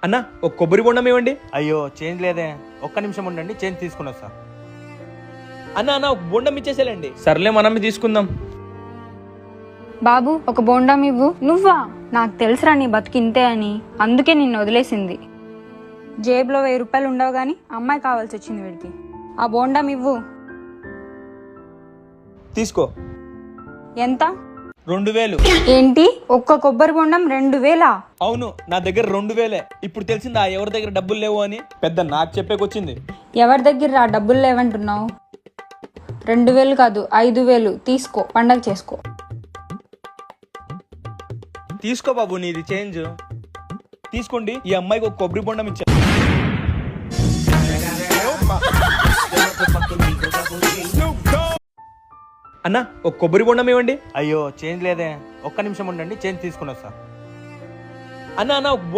అన్న ఒక కొబ్బరి బొండం ఇవ్వండి. అయ్యో చేంజ్ లేదే, ఒక్క నిమిషం ఉండండి, చేంజ్ తీసుకుని వస్తా. అన్న ఒక బొండం ఇచ్చేసేయండి. సర్లే మనం తీసుకుందాం. బాబు ఒక బోండం ఇవ్వు. నువ్వా? నాకు తెలుసురా నీ బతుకింతే అని, అందుకే నిన్ను వదిలేసింది. జేబులో 1000 రూపాయలు ఉండవు గాని అమ్మాయి కావాల్సి వచ్చింది వీడికి. ఆ బోండం ఇవ్వు. తీసుకో. ఎంత? 2000. ఏంటి, ఒక్క కొబ్బరి బోండం 2000? అవును, నా దగ్గర 2000. ఇప్పుడు తెలిసిందా ఎవరి దగ్గర డబ్బులు లేవు అని? పెద్ద నాకు చెప్పేకొచ్చింది. ఎవరి దగ్గర రా డబ్బులు లేవంటున్నావు? 2000 కాదు 5000 తీసుకో, పండగ చేసుకో. తీసుకో బాబు, నీది చేంజ్. తీసుకోండి, ఈ అమ్మాయికి ఒక కొబ్బరి బొండం ఇచ్చా. అన్న ఒక కొబ్బరి బొండం ఇవ్వండి. అయ్యో చేంజ్ లేదే, ఒక్క నిమిషం ఉండండి, చేంజ్ తీసుకుని వస్తా. అన్న